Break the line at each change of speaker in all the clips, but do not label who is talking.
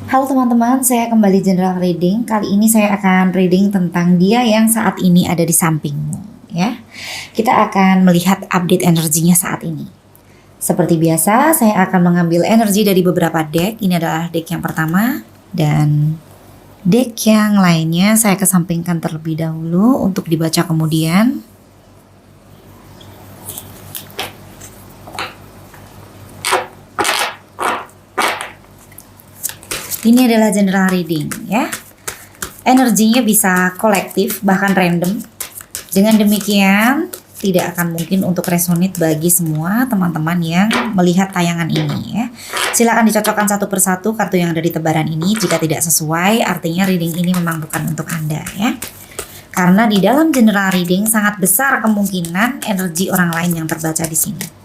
Halo teman-teman, saya kembali general reading. Kali ini saya akan reading tentang dia yang saat ini ada di sampingmu, ya. Kita akan melihat update energinya saat ini. Seperti biasa, saya akan mengambil energi dari beberapa deck. Ini adalah deck yang pertama dan deck yang lainnya saya kesampingkan terlebih dahulu untuk dibaca kemudian. Ini adalah general reading, ya. Energinya bisa kolektif bahkan random. Dengan demikian tidak akan mungkin untuk resonate bagi semua teman-teman yang melihat tayangan ini, ya. Silakan dicocokkan satu persatu kartu yang ada di tebaran ini. Jika tidak sesuai, artinya reading ini memang bukan untuk Anda, ya. Karena di dalam general reading sangat besar kemungkinan energi orang lain yang terbaca di sini.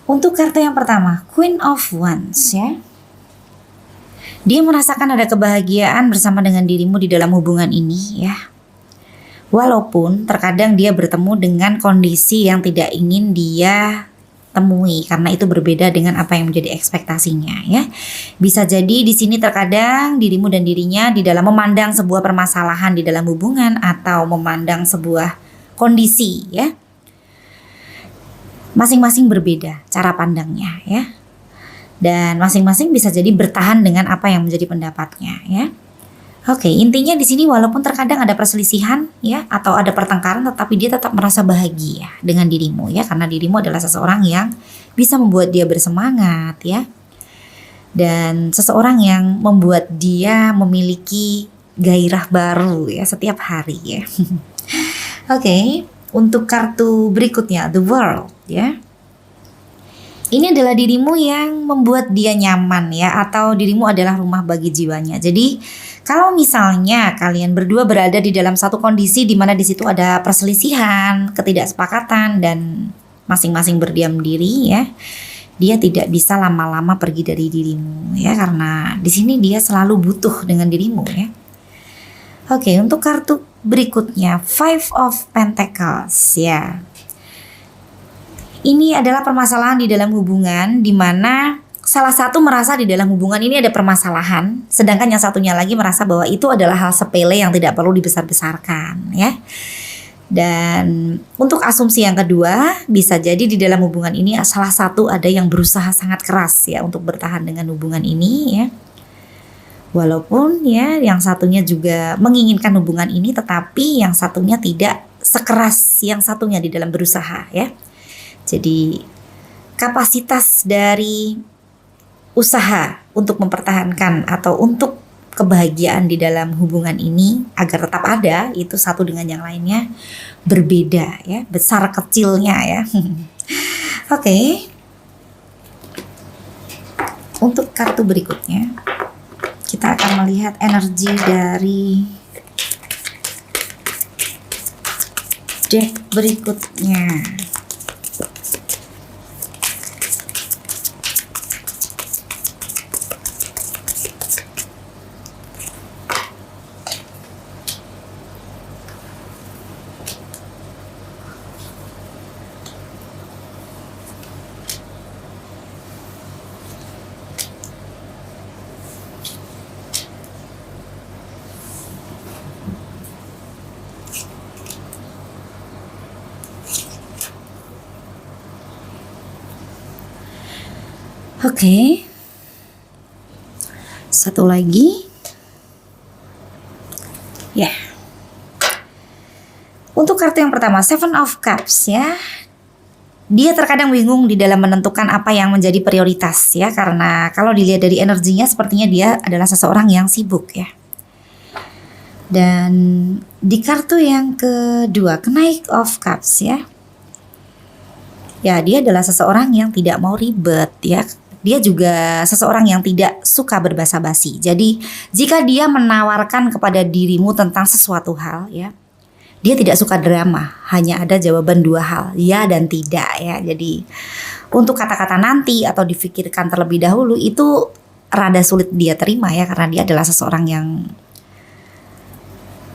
Untuk kartu yang pertama, Queen of Wands, ya. Dia merasakan ada kebahagiaan bersama dengan dirimu di dalam hubungan ini, ya. Walaupun terkadang dia bertemu dengan kondisi yang tidak ingin dia temui karena itu berbeda dengan apa yang menjadi ekspektasinya, ya. Bisa jadi di sini terkadang dirimu dan dirinya di dalam memandang sebuah permasalahan di dalam hubungan atau memandang sebuah kondisi, ya. Masing-masing berbeda cara pandangnya, ya. Dan masing-masing bisa jadi bertahan dengan apa yang menjadi pendapatnya, ya. Oke, intinya di sini walaupun terkadang ada perselisihan, ya, atau ada pertengkaran, tetapi dia tetap merasa bahagia dengan dirimu, ya, karena dirimu adalah seseorang yang bisa membuat dia bersemangat, ya. Dan seseorang yang membuat dia memiliki gairah baru, ya, setiap hari, ya. Oke. Untuk kartu berikutnya, The World, ya. Ini adalah dirimu yang membuat dia nyaman, ya, atau dirimu adalah rumah bagi jiwanya. Jadi, kalau misalnya kalian berdua berada di dalam satu kondisi di mana di situ ada perselisihan, ketidaksepakatan dan masing-masing berdiam diri, ya. Dia tidak bisa lama-lama pergi dari dirimu, ya, karena di sini dia selalu butuh dengan dirimu, ya. Oke, untuk kartu berikutnya, Five of Pentacles, ya. Ini adalah permasalahan di dalam hubungan di mana salah satu merasa di dalam hubungan ini ada permasalahan, sedangkan yang satunya lagi merasa bahwa itu adalah hal sepele yang tidak perlu dibesar-besarkan, ya. Dan untuk asumsi yang kedua, bisa jadi di dalam hubungan ini salah satu ada yang berusaha sangat keras, ya, untuk bertahan dengan hubungan ini, ya. Walaupun, ya, yang satunya juga menginginkan hubungan ini, tetapi yang satunya tidak sekeras yang satunya di dalam berusaha, ya. Jadi kapasitas dari usaha untuk mempertahankan atau untuk kebahagiaan di dalam hubungan ini agar tetap ada, itu satu dengan yang lainnya berbeda, ya, besar kecilnya, ya. Oke. Untuk kartu berikutnya, kita akan melihat energi dari deck berikutnya. Oke. Satu lagi. Ya. Untuk kartu yang pertama, Seven of Cups, ya. Dia terkadang bingung di dalam menentukan apa yang menjadi prioritas, ya, karena kalau dilihat dari energinya sepertinya dia adalah seseorang yang sibuk, ya. Dan di kartu yang kedua, Knight of Cups, ya. Ya, dia adalah seseorang yang tidak mau ribet, ya. Dia juga seseorang yang tidak suka berbasa-basi. Jadi, jika dia menawarkan kepada dirimu tentang sesuatu hal, ya, Dia tidak suka drama, hanya ada jawaban dua hal, ya dan tidak ya. Jadi untuk kata-kata nanti atau difikirkan terlebih dahulu itu rada sulit dia terima ya, karena dia adalah seseorang yang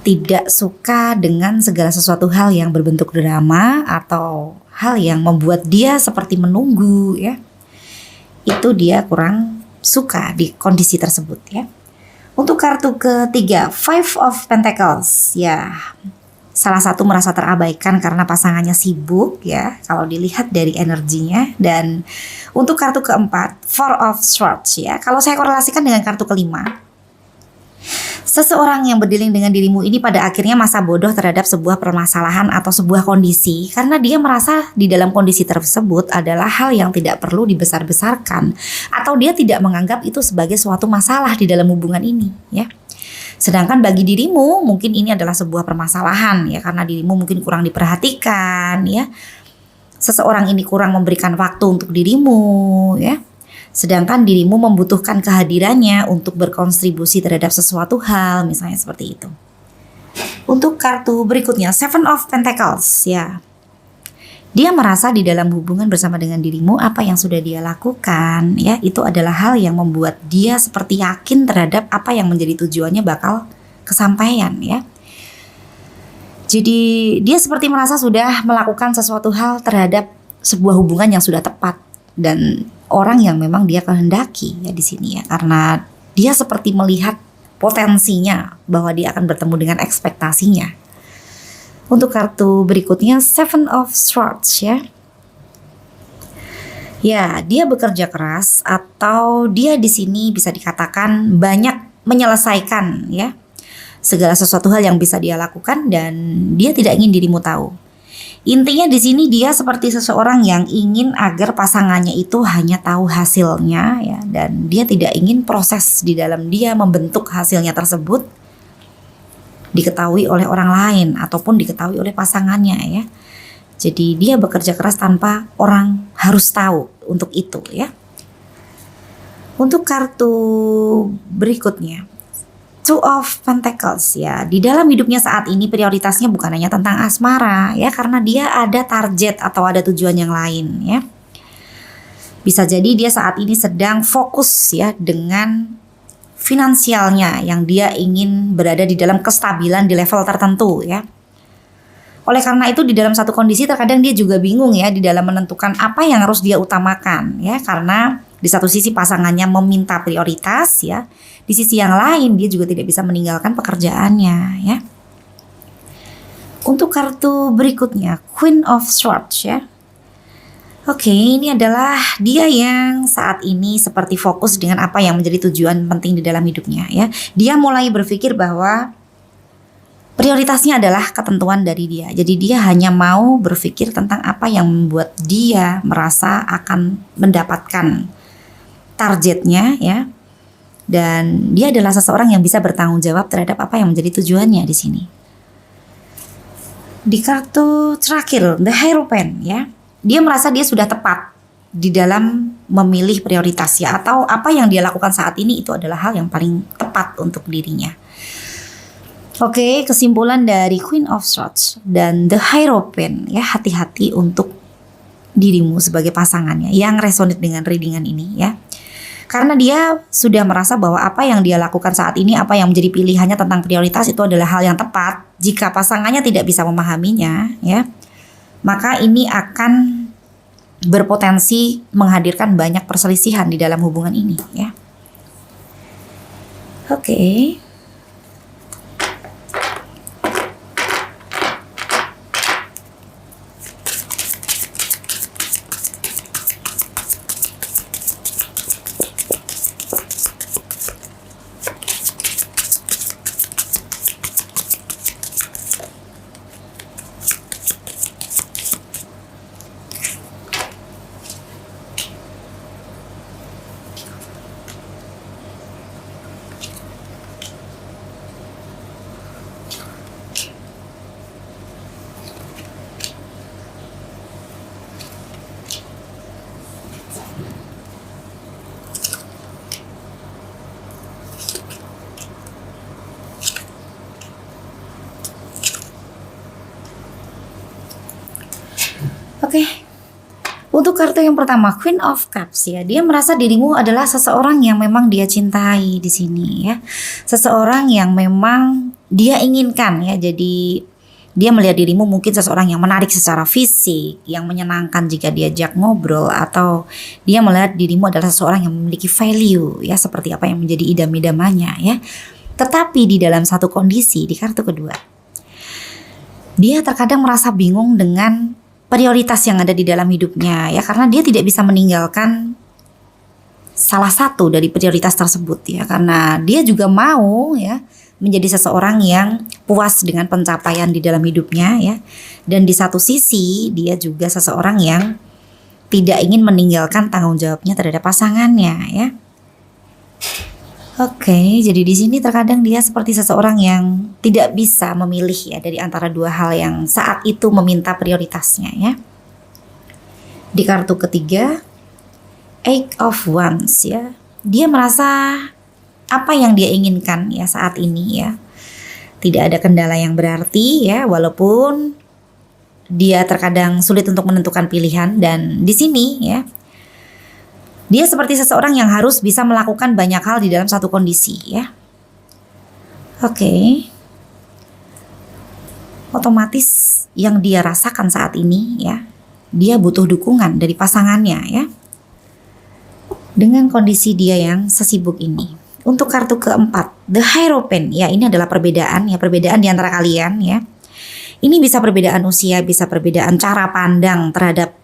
tidak suka dengan segala sesuatu hal yang berbentuk drama atau hal yang membuat dia seperti menunggu ya. Itu dia kurang suka di kondisi tersebut ya. Untuk kartu ketiga, Five of Pentacles ya. Salah satu merasa terabaikan karena pasangannya sibuk ya, kalau dilihat dari energinya. Dan untuk kartu keempat, Four of Swords ya. Kalau saya korelasikan dengan kartu kelima, seseorang yang berdealing dengan dirimu ini pada akhirnya masa bodoh terhadap sebuah permasalahan atau sebuah kondisi, karena dia merasa di dalam kondisi tersebut adalah hal yang tidak perlu dibesar-besarkan, atau dia tidak menganggap itu sebagai suatu masalah di dalam hubungan ini ya. Sedangkan bagi dirimu mungkin ini adalah sebuah permasalahan ya, karena dirimu mungkin kurang diperhatikan ya. Seseorang ini kurang memberikan waktu untuk dirimu ya. Sedangkan dirimu membutuhkan kehadirannya untuk berkontribusi terhadap sesuatu hal, misalnya seperti itu. Untuk kartu berikutnya, Seven of Pentacles ya. Dia merasa di dalam hubungan bersama dengan dirimu, apa yang sudah dia lakukan ya, itu adalah hal yang membuat dia seperti yakin terhadap apa yang menjadi tujuannya bakal kesampaian ya. Jadi dia seperti merasa sudah melakukan sesuatu hal terhadap sebuah hubungan yang sudah tepat dan orang yang memang dia kehendaki ya di sini ya, karena dia seperti melihat potensinya bahwa dia akan bertemu dengan ekspektasinya. Untuk kartu berikutnya, Seven of Swords ya. Ya, dia bekerja keras atau dia di sini bisa dikatakan banyak menyelesaikan ya segala sesuatu hal yang bisa dia lakukan, dan dia tidak ingin dirimu tahu. Intinya di sini dia seperti seseorang yang ingin agar pasangannya itu hanya tahu hasilnya ya, dan dia tidak ingin proses di dalam dia membentuk hasilnya tersebut diketahui oleh orang lain ataupun diketahui oleh pasangannya ya. Jadi dia bekerja keras tanpa orang harus tahu untuk itu ya. Untuk kartu berikutnya, Two of Pentacles ya. Di dalam hidupnya saat ini prioritasnya bukan hanya tentang asmara ya, karena dia ada target atau ada tujuan yang lain ya. Bisa jadi dia saat ini sedang fokus ya dengan finansialnya, yang dia ingin berada di dalam kestabilan di level tertentu ya. Oleh karena itu di dalam satu kondisi terkadang dia juga bingung ya di dalam menentukan apa yang harus dia utamakan ya, karena di satu sisi pasangannya meminta prioritas ya, di sisi yang lain dia juga tidak bisa meninggalkan pekerjaannya ya. Untuk kartu berikutnya, Queen of Swords ya. Oke, ini adalah dia yang saat ini seperti fokus dengan apa yang menjadi tujuan penting di dalam hidupnya ya. Dia mulai berpikir bahwa prioritasnya adalah ketentuan dari dia. Jadi dia hanya mau berpikir tentang apa yang membuat dia merasa akan mendapatkan targetnya ya. Dan dia adalah seseorang yang bisa bertanggung jawab terhadap apa yang menjadi tujuannya di sini. Di kartu terakhir, The Hierophant ya. Dia merasa dia sudah tepat di dalam memilih prioritasnya, atau apa yang dia lakukan saat ini itu adalah hal yang paling tepat untuk dirinya. Oke, kesimpulan dari Queen of Swords dan The Hierophant ya, hati-hati untuk dirimu sebagai pasangannya yang resonate dengan readingan ini ya. Karena dia sudah merasa bahwa apa yang dia lakukan saat ini, apa yang menjadi pilihannya tentang prioritas itu adalah hal yang tepat. Jika pasangannya tidak bisa memahaminya ya, maka ini akan berpotensi menghadirkan banyak perselisihan di dalam hubungan ini ya. Oke. Oke. Untuk kartu yang pertama, Queen of Cups ya, dia merasa dirimu adalah seseorang yang memang dia cintai di sini ya, seseorang yang memang dia inginkan ya. Jadi dia melihat dirimu mungkin seseorang yang menarik secara fisik, yang menyenangkan jika diajak ngobrol, atau dia melihat dirimu adalah seseorang yang memiliki value ya, seperti apa yang menjadi idam-idamannya ya. Tetapi di dalam satu kondisi di kartu kedua, dia terkadang merasa bingung dengan prioritas yang ada di dalam hidupnya ya, karena dia tidak bisa meninggalkan salah satu dari prioritas tersebut ya, karena dia juga mau ya menjadi seseorang yang puas dengan pencapaian di dalam hidupnya ya, dan di satu sisi dia juga seseorang yang tidak ingin meninggalkan tanggung jawabnya terhadap pasangannya ya. Oke, jadi di sini terkadang dia seperti seseorang yang tidak bisa memilih ya dari antara dua hal yang saat itu meminta prioritasnya ya. Di kartu ketiga, Eight of Wands ya, dia merasa apa yang dia inginkan ya saat ini ya. Tidak ada kendala yang berarti ya, walaupun dia terkadang sulit untuk menentukan pilihan, dan di sini ya, dia seperti seseorang yang harus bisa melakukan banyak hal di dalam satu kondisi ya. Oke. Otomatis yang dia rasakan saat ini ya, dia butuh dukungan dari pasangannya ya, dengan kondisi dia yang sesibuk ini. Untuk kartu keempat, The Hierophant ya, ini adalah perbedaan ya, perbedaan di antara kalian ya. Ini bisa perbedaan usia, bisa perbedaan cara pandang terhadap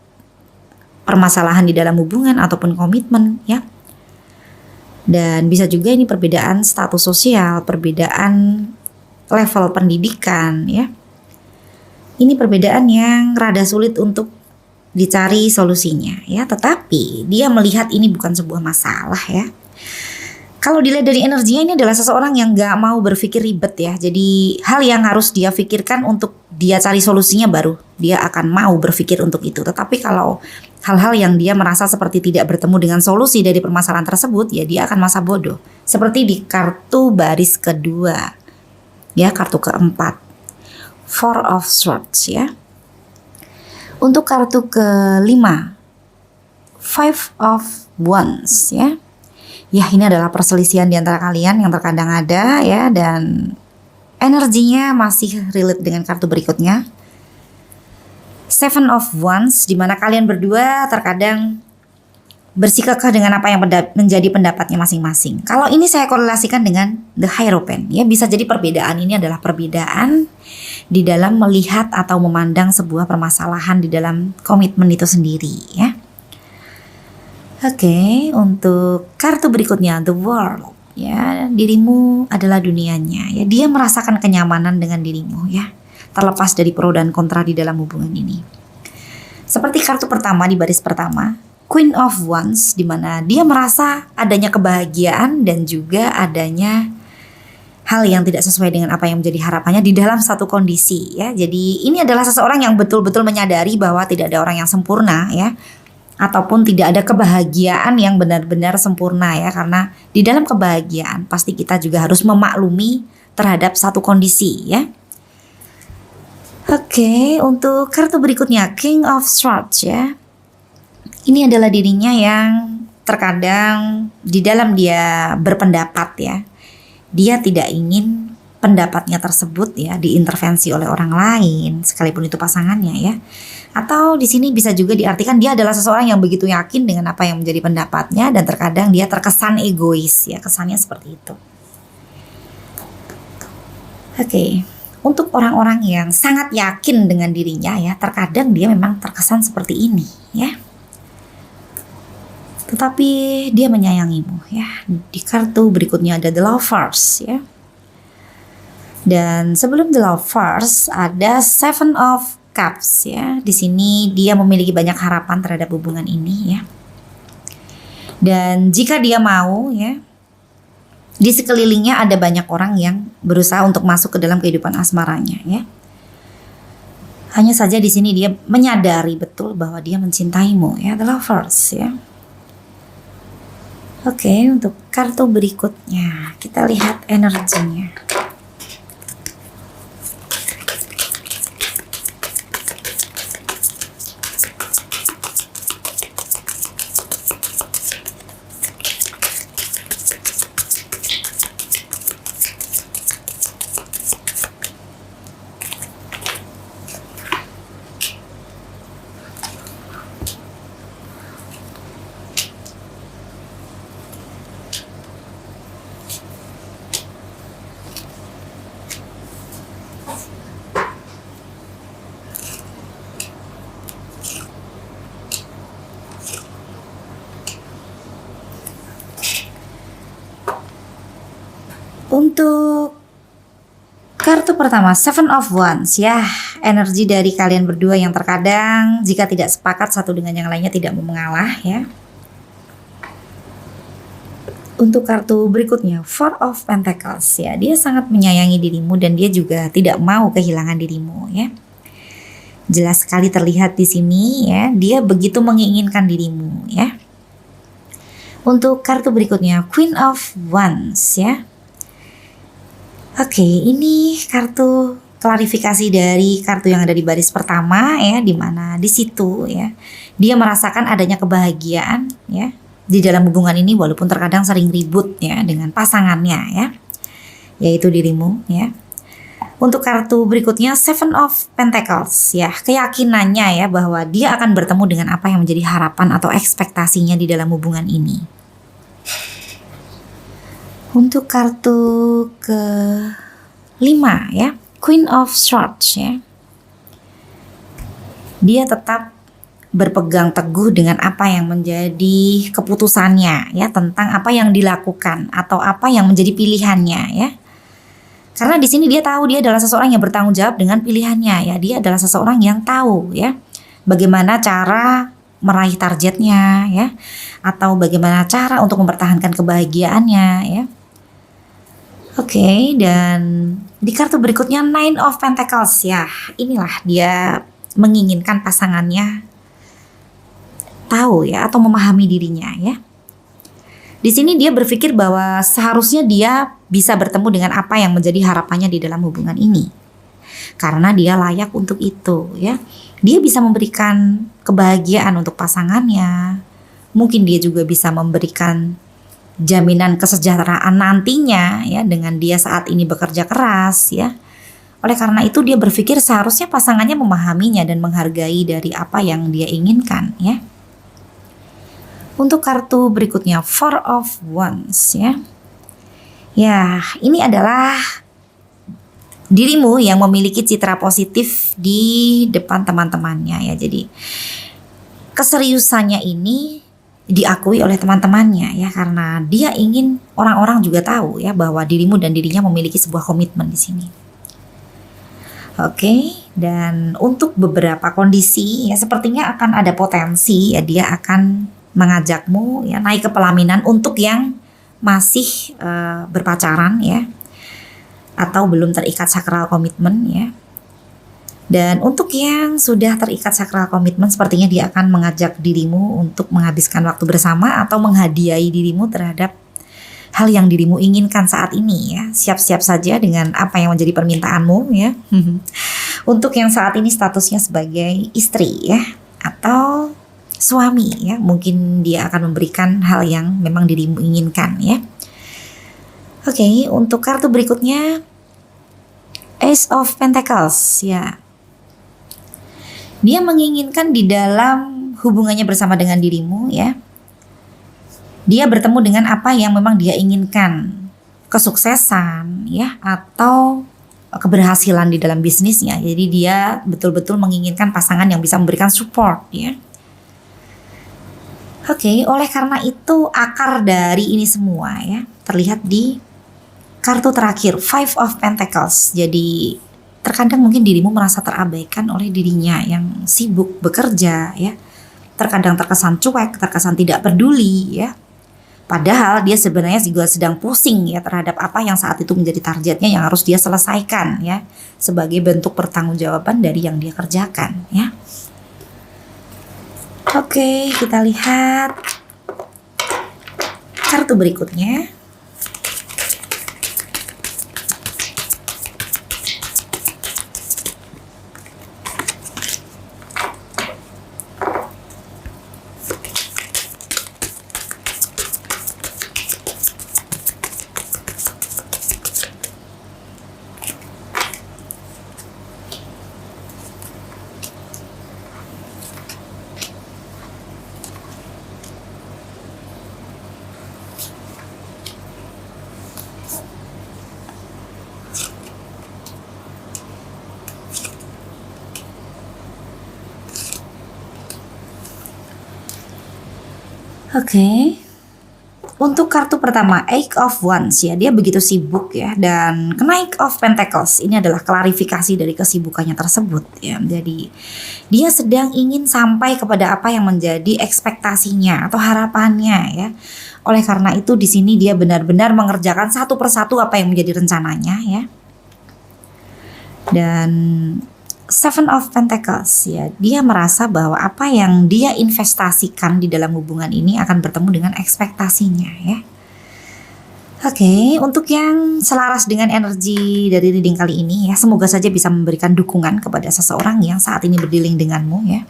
permasalahan di dalam hubungan ataupun komitmen ya. Dan bisa juga ini perbedaan status sosial, perbedaan level pendidikan ya. Ini perbedaan yang rada sulit untuk dicari solusinya ya, tetapi dia melihat ini bukan sebuah masalah ya. Kalau dilihat dari energinya, ini adalah seseorang yang gak mau berpikir ribet ya. Jadi hal yang harus dia pikirkan untuk dia cari solusinya, baru dia akan mau berpikir untuk itu. Tetapi kalau hal-hal yang dia merasa seperti tidak bertemu dengan solusi dari permasalahan tersebut, ya dia akan masa bodoh. Seperti di kartu baris kedua ya, kartu keempat, Four of Swords ya. Untuk kartu kelima, Five of Wands ya. Ya, ini adalah perselisihan di antara kalian yang terkadang ada ya, dan energinya masih relate dengan kartu berikutnya, Seven of Wands, di mana kalian berdua terkadang bersikukuh dengan apa yang menjadi pendapatnya masing-masing. Kalau ini saya korelasikan dengan The Hierophant ya, bisa jadi perbedaan ini adalah perbedaan di dalam melihat atau memandang sebuah permasalahan di dalam komitmen itu sendiri ya. Oke, untuk kartu berikutnya, The World ya, dirimu adalah dunianya ya. Dia merasakan kenyamanan dengan dirimu ya, terlepas dari pro dan kontra di dalam hubungan ini. Seperti kartu pertama di baris pertama, Queen of Wands, di mana dia merasa adanya kebahagiaan dan juga adanya hal yang tidak sesuai dengan apa yang menjadi harapannya di dalam satu kondisi ya. Jadi ini adalah seseorang yang betul-betul menyadari bahwa tidak ada orang yang sempurna ya, ataupun tidak ada kebahagiaan yang benar-benar sempurna ya, karena di dalam kebahagiaan pasti kita juga harus memaklumi terhadap satu kondisi ya. Oke, untuk kartu berikutnya, King of Swords ya. Ini adalah dirinya yang terkadang di dalam dia berpendapat ya, dia tidak ingin pendapatnya tersebut ya diintervensi oleh orang lain, sekalipun itu pasangannya ya. Atau di sini bisa juga diartikan dia adalah seseorang yang begitu yakin dengan apa yang menjadi pendapatnya, dan terkadang dia terkesan egois ya, kesannya seperti itu. Oke, untuk orang-orang yang sangat yakin dengan dirinya ya, terkadang dia memang terkesan seperti ini ya. Tetapi dia menyayangimu ya. Di kartu berikutnya ada The Lovers ya. Dan sebelum The Lovers ada Seven of Cups ya. Di sini dia memiliki banyak harapan terhadap hubungan ini ya. Dan jika dia mau ya, di sekelilingnya ada banyak orang yang berusaha untuk masuk ke dalam kehidupan asmaranya ya. Hanya saja di sini dia menyadari betul bahwa dia mencintaimu ya, The Lovers ya. Oke, untuk kartu berikutnya kita lihat energinya. Untuk kartu pertama, Seven of Wands ya, energi dari kalian berdua yang terkadang jika tidak sepakat satu dengan yang lainnya tidak mau mengalah ya. Untuk kartu berikutnya, Four of Pentacles ya, dia sangat menyayangi dirimu dan dia juga tidak mau kehilangan dirimu ya. Jelas sekali terlihat di sini ya, dia begitu menginginkan dirimu ya. Untuk kartu berikutnya, Queen of Wands ya. Oke, ini kartu klarifikasi dari kartu yang ada di baris pertama ya, di mana di situ ya dia merasakan adanya kebahagiaan ya di dalam hubungan ini, walaupun terkadang sering ribut ya dengan pasangannya ya, yaitu dirimu ya. Untuk kartu berikutnya, Seven of Pentacles ya, keyakinannya ya bahwa dia akan bertemu dengan apa yang menjadi harapan atau ekspektasinya di dalam hubungan ini. Untuk kartu ke-5 ya, Queen of Swords ya, dia tetap berpegang teguh dengan apa yang menjadi keputusannya ya, tentang apa yang dilakukan atau apa yang menjadi pilihannya ya. Karena di sini dia tahu dia adalah seseorang yang bertanggung jawab dengan pilihannya ya. Dia adalah seseorang yang tahu ya bagaimana cara meraih targetnya ya, atau bagaimana cara untuk mempertahankan kebahagiaannya ya. Oke, dan di kartu berikutnya, Nine of Pentacles ya. Inilah dia menginginkan pasangannya tahu ya atau memahami dirinya ya. Di sini dia berpikir bahwa seharusnya dia bisa bertemu dengan apa yang menjadi harapannya di dalam hubungan ini. Karena dia layak untuk itu ya. Dia bisa memberikan kebahagiaan untuk pasangannya. Mungkin dia juga bisa memberikan jaminan kesejahteraan nantinya ya dengan dia saat ini bekerja keras ya. Oleh karena itu dia berpikir seharusnya pasangannya memahaminya dan menghargai dari apa yang dia inginkan ya. Untuk kartu berikutnya, Four of Wands ya. Ya, ini adalah dirimu yang memiliki citra positif di depan teman-temannya ya. Jadi keseriusannya ini diakui oleh teman-temannya ya, karena dia ingin orang-orang juga tahu ya bahwa dirimu dan dirinya memiliki sebuah komitmen di sini. Oke, dan untuk beberapa kondisi ya sepertinya akan ada potensi ya dia akan mengajakmu ya naik ke pelaminan untuk yang masih berpacaran ya atau belum terikat sakral komitmen ya. Dan untuk yang sudah terikat sakral komitmen, sepertinya dia akan mengajak dirimu untuk menghabiskan waktu bersama atau menghadiahi dirimu terhadap hal yang dirimu inginkan saat ini ya. Siap-siap saja dengan apa yang menjadi permintaanmu ya. Untuk yang saat ini statusnya sebagai istri ya atau suami ya, mungkin dia akan memberikan hal yang memang dirimu inginkan ya. Oke, untuk kartu berikutnya, Ace of Pentacles ya. Dia menginginkan di dalam hubungannya bersama dengan dirimu ya, dia bertemu dengan apa yang memang dia inginkan, kesuksesan ya atau keberhasilan di dalam bisnisnya. Jadi dia betul-betul menginginkan pasangan yang bisa memberikan support ya. Oke, oleh karena itu akar dari ini semua ya terlihat di kartu terakhir, Five of Pentacles. Jadi terkadang mungkin dirimu merasa terabaikan oleh dirinya yang sibuk bekerja ya. Terkadang terkesan cuek, terkesan tidak peduli ya. Padahal dia sebenarnya juga sedang pusing ya terhadap apa yang saat itu menjadi targetnya yang harus dia selesaikan ya, sebagai bentuk pertanggungjawaban dari yang dia kerjakan ya. Oke, kita lihat kartu berikutnya. Oke. Untuk kartu pertama, Eight of Wands ya, dia begitu sibuk ya, dan Knight of Pentacles ini adalah klarifikasi dari kesibukannya tersebut ya. Jadi dia sedang ingin sampai kepada apa yang menjadi ekspektasinya atau harapannya ya. Oleh karena itu di sini dia benar-benar mengerjakan satu persatu apa yang menjadi rencananya ya. Dan Seven of Pentacles ya, dia merasa bahwa apa yang dia investasikan di dalam hubungan ini akan bertemu dengan ekspektasinya ya. Oke, untuk yang selaras dengan energi dari reading kali ini ya, semoga saja bisa memberikan dukungan kepada seseorang yang saat ini berdealing denganmu ya.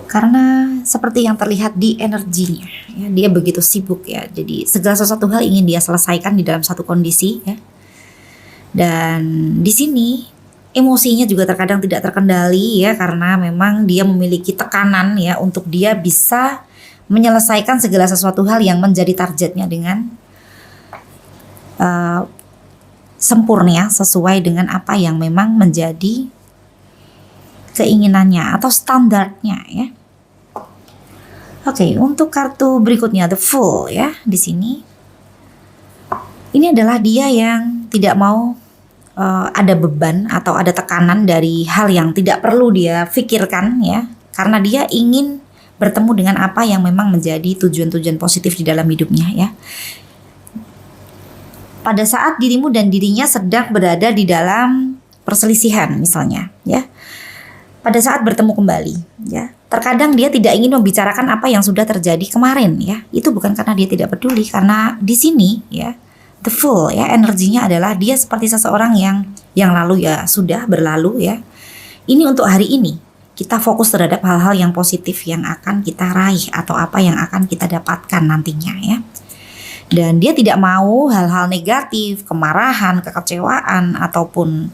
Karena seperti yang terlihat di energinya ya, dia begitu sibuk ya. Jadi segala sesuatu hal ingin dia selesaikan di dalam satu kondisi ya. Dan di sini emosinya juga terkadang tidak terkendali ya, karena memang dia memiliki tekanan ya untuk dia bisa menyelesaikan segala sesuatu hal yang menjadi targetnya dengan sempurna sesuai dengan apa yang memang menjadi keinginannya atau standarnya ya. Oke, untuk kartu berikutnya The Fool ya, di sini ini adalah dia yang tidak mau ada beban atau ada tekanan dari hal yang tidak perlu dia pikirkan ya, karena dia ingin bertemu dengan apa yang memang menjadi tujuan-tujuan positif di dalam hidupnya ya. Pada saat dirimu dan dirinya sedang berada di dalam perselisihan misalnya ya, pada saat bertemu kembali ya, terkadang dia tidak ingin membicarakan apa yang sudah terjadi kemarin ya. Itu bukan karena dia tidak peduli, karena di sini ya The Fool ya, energinya adalah dia seperti seseorang yang lalu ya sudah berlalu ya. Ini untuk hari ini kita fokus terhadap hal-hal yang positif yang akan kita raih atau apa yang akan kita dapatkan nantinya ya. Dan dia tidak mau hal-hal negatif, kemarahan, kekecewaan ataupun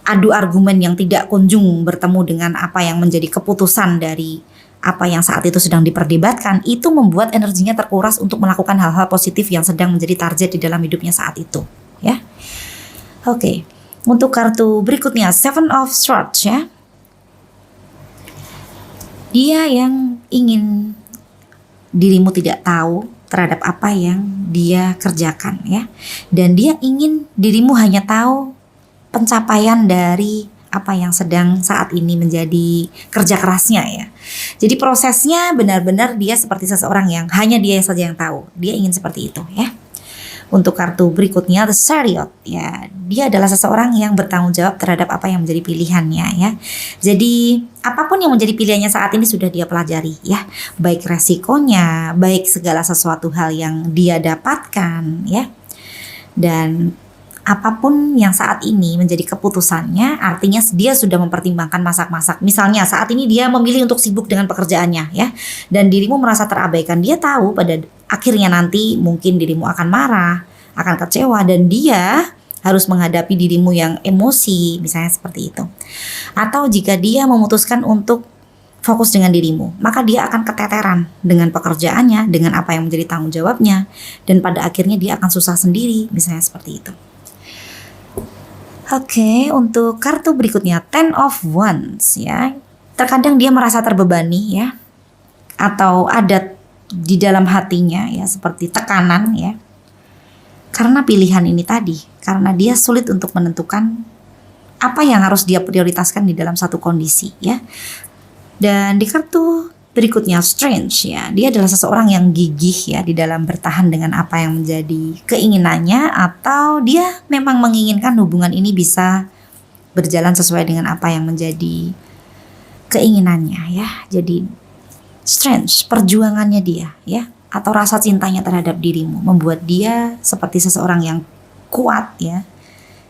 adu argumen yang tidak kunjung bertemu dengan apa yang menjadi keputusan dari apa yang saat itu sedang diperdebatkan, itu membuat energinya terkuras untuk melakukan hal-hal positif yang sedang menjadi target di dalam hidupnya saat itu ya. Oke, untuk kartu berikutnya Seven of Swords ya, dia yang ingin dirimu tidak tahu terhadap apa yang dia kerjakan ya, dan dia ingin dirimu hanya tahu pencapaian dari apa yang sedang saat ini menjadi kerja kerasnya ya. Jadi prosesnya benar-benar dia seperti seseorang yang hanya dia saja yang tahu. Dia ingin seperti itu ya. Untuk kartu berikutnya The Chariot ya, dia adalah seseorang yang bertanggung jawab terhadap apa yang menjadi pilihannya ya. Jadi apapun yang menjadi pilihannya saat ini sudah dia pelajari ya, baik resikonya, baik segala sesuatu hal yang dia dapatkan ya. Dan apapun yang saat ini menjadi keputusannya, artinya dia sudah mempertimbangkan masak-masak. Misalnya saat ini dia memilih untuk sibuk dengan pekerjaannya ya, dan dirimu merasa terabaikan. Dia tahu pada akhirnya nanti mungkin dirimu akan marah, akan kecewa, dan dia harus menghadapi dirimu yang emosi, misalnya seperti itu. Atau jika dia memutuskan untuk fokus dengan dirimu, maka dia akan keteteran dengan pekerjaannya, dengan apa yang menjadi tanggung jawabnya, dan pada akhirnya dia akan susah sendiri, misalnya seperti itu. Oke, untuk kartu berikutnya Ten of Wands ya, terkadang dia merasa terbebani ya, atau ada di dalam hatinya ya seperti tekanan ya, karena pilihan ini tadi, karena dia sulit untuk menentukan apa yang harus dia prioritaskan di dalam satu kondisi ya. Dan di kartu berikutnya Strange ya, dia adalah seseorang yang gigih ya di dalam bertahan dengan apa yang menjadi keinginannya, atau dia memang menginginkan hubungan ini bisa berjalan sesuai dengan apa yang menjadi keinginannya ya. Jadi Strange, perjuangannya dia ya, atau rasa cintanya terhadap dirimu membuat dia seperti seseorang yang kuat ya,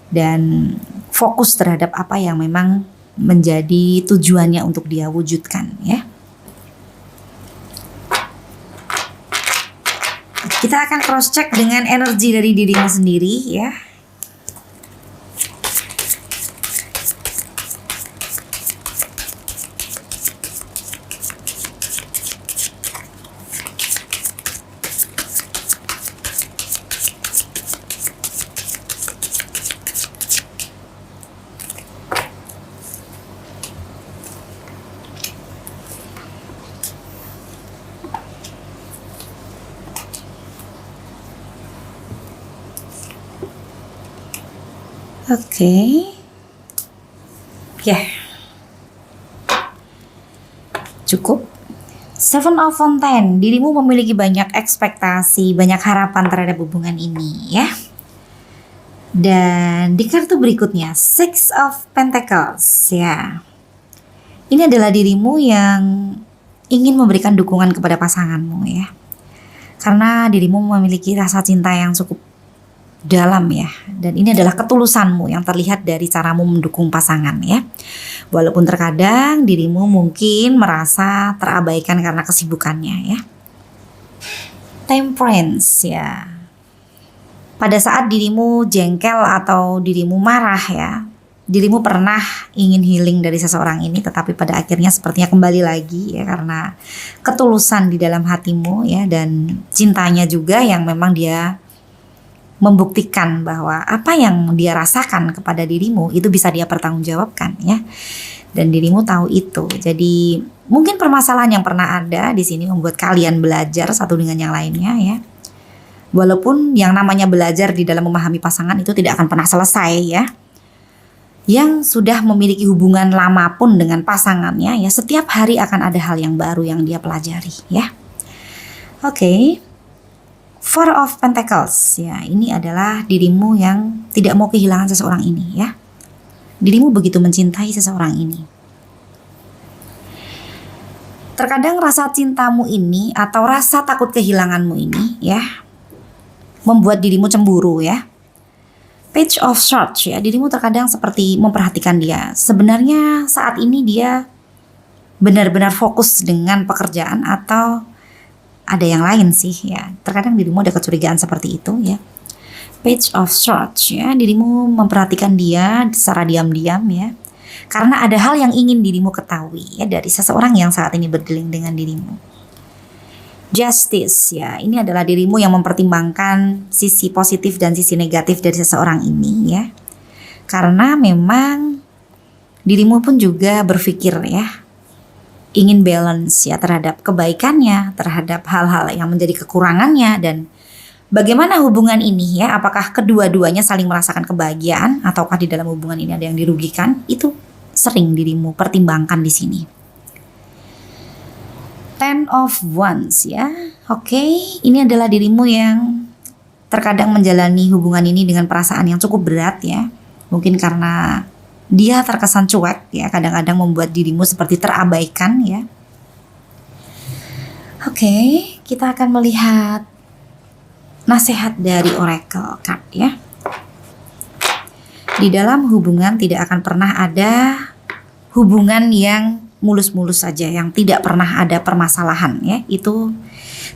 dan fokus terhadap apa yang memang menjadi tujuannya untuk dia wujudkan ya. Kita akan cross check dengan energi dari dirimu sendiri ya. Oke. Ya. Cukup. Seven of Fountain, dirimu memiliki banyak ekspektasi, banyak harapan terhadap hubungan ini ya. Dan di kartu berikutnya, Six of Pentacles ya. Ini adalah dirimu yang ingin memberikan dukungan kepada pasanganmu ya. Karena dirimu memiliki rasa cinta yang cukup dalam ya. Dan ini adalah ketulusanmu yang terlihat dari caramu mendukung pasangan ya. Walaupun terkadang dirimu mungkin merasa terabaikan karena kesibukannya ya. Temperance ya. Pada saat dirimu jengkel atau dirimu marah ya, dirimu pernah ingin healing dari seseorang ini, tetapi pada akhirnya sepertinya kembali lagi ya, karena ketulusan di dalam hatimu ya, dan cintanya juga yang memang dia membuktikan bahwa apa yang dia rasakan kepada dirimu itu bisa dia pertanggungjawabkan ya. Dan dirimu tahu itu. Jadi mungkin permasalahan yang pernah ada di sini membuat kalian belajar satu dengan yang lainnya ya. Walaupun yang namanya belajar di dalam memahami pasangan itu tidak akan pernah selesai ya. Yang sudah memiliki hubungan lama pun dengan pasangannya ya, setiap hari akan ada hal yang baru yang dia pelajari ya. Oke. Four of Pentacles ya, ini adalah dirimu yang tidak mau kehilangan seseorang ini ya. Dirimu begitu mencintai seseorang ini. Terkadang rasa cintamu ini atau rasa takut kehilanganmu ini ya membuat dirimu cemburu ya. Page of Swords ya, dirimu terkadang seperti memperhatikan dia. Sebenarnya saat ini dia benar-benar fokus dengan pekerjaan atau ada yang lain sih ya. Terkadang dirimu ada kecurigaan seperti itu ya. Page of Swords ya, dirimu memperhatikan dia secara diam-diam ya. Karena ada hal yang ingin dirimu ketahui ya dari seseorang yang saat ini berdealing dengan dirimu. Justice ya, ini adalah dirimu yang mempertimbangkan sisi positif dan sisi negatif dari seseorang ini ya. Karena memang dirimu pun juga berpikir ya, ingin balance ya terhadap kebaikannya, terhadap hal-hal yang menjadi kekurangannya, dan bagaimana hubungan ini ya, apakah kedua-duanya saling merasakan kebahagiaan ataukah di dalam hubungan ini ada yang dirugikan, itu sering dirimu pertimbangkan di sini. Ten of Wands ya. Oke, ini adalah dirimu yang terkadang menjalani hubungan ini dengan perasaan yang cukup berat ya. Mungkin karena dia terkesan cuek ya, kadang-kadang membuat dirimu seperti terabaikan ya. Oke, kita akan melihat nasihat dari Oracle Card ya. Di dalam hubungan tidak akan pernah ada hubungan yang mulus-mulus saja, yang tidak pernah ada permasalahan ya. Itu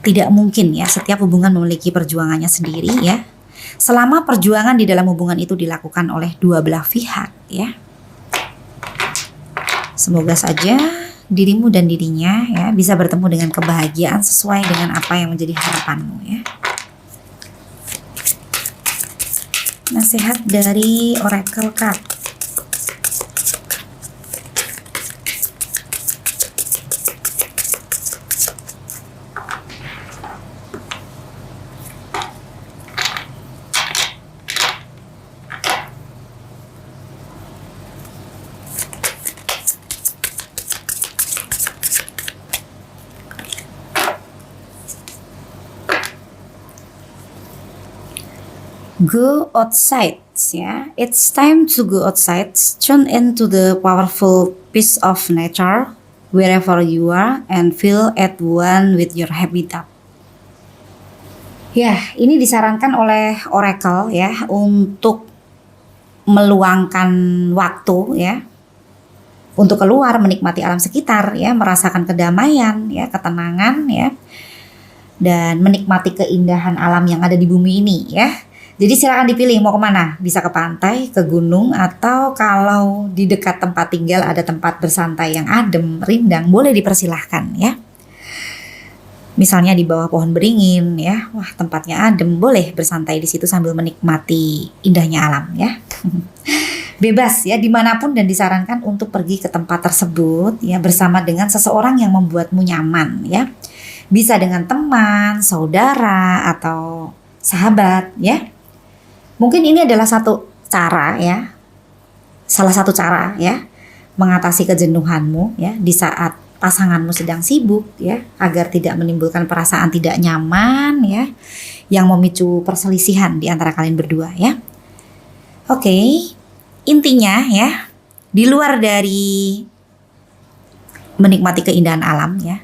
tidak mungkin ya. Setiap hubungan memiliki perjuangannya sendiri ya. Selama perjuangan di dalam hubungan itu dilakukan oleh dua belah pihak ya. Semoga saja dirimu dan dirinya ya bisa bertemu dengan kebahagiaan sesuai dengan apa yang menjadi harapanmu ya. Nasihat dari Oracle Card. Go outside ya. It's time to go outside. Tune into the powerful piece of nature wherever you are and feel at one with your habitat. Ya, ini disarankan oleh Oracle ya untuk meluangkan waktu ya untuk keluar menikmati alam sekitar ya, merasakan kedamaian ya, ketenangan ya, dan menikmati keindahan alam yang ada di bumi ini ya. Jadi silakan dipilih mau kemana, bisa ke pantai, ke gunung, atau kalau di dekat tempat tinggal ada tempat bersantai yang adem, rindang, boleh dipersilahkan ya. Misalnya di bawah pohon beringin ya, wah tempatnya adem, boleh bersantai di situ sambil menikmati indahnya alam ya. Bebas ya dimanapun, dan disarankan untuk pergi ke tempat tersebut ya bersama dengan seseorang yang membuatmu nyaman ya. Bisa dengan teman, saudara, atau sahabat ya. Mungkin ini adalah satu cara ya, salah satu cara ya mengatasi kejenuhanmu ya di saat pasanganmu sedang sibuk ya, agar tidak menimbulkan perasaan tidak nyaman ya yang memicu perselisihan di antara kalian berdua ya. Oke, intinya ya, di luar dari menikmati keindahan alam ya,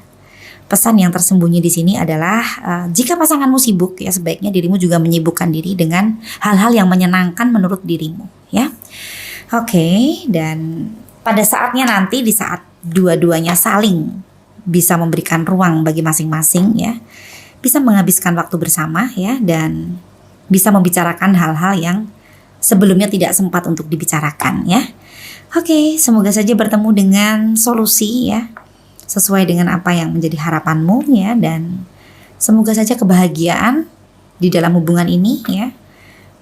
pesan yang tersembunyi di sini adalah jika pasanganmu sibuk ya, sebaiknya dirimu juga menyibukkan diri dengan hal-hal yang menyenangkan menurut dirimu ya. Oke, dan pada saatnya nanti, di saat dua-duanya saling bisa memberikan ruang bagi masing-masing ya, bisa menghabiskan waktu bersama ya, dan bisa membicarakan hal-hal yang sebelumnya tidak sempat untuk dibicarakan ya. Oke, semoga saja bertemu dengan solusi ya, sesuai dengan apa yang menjadi harapanmu ya, dan semoga saja kebahagiaan di dalam hubungan ini ya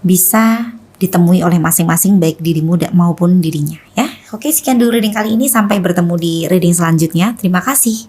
bisa ditemui oleh masing-masing, baik dirimu maupun dirinya ya. Oke, sekian dulu reading kali ini, sampai bertemu di reading selanjutnya. Terima kasih.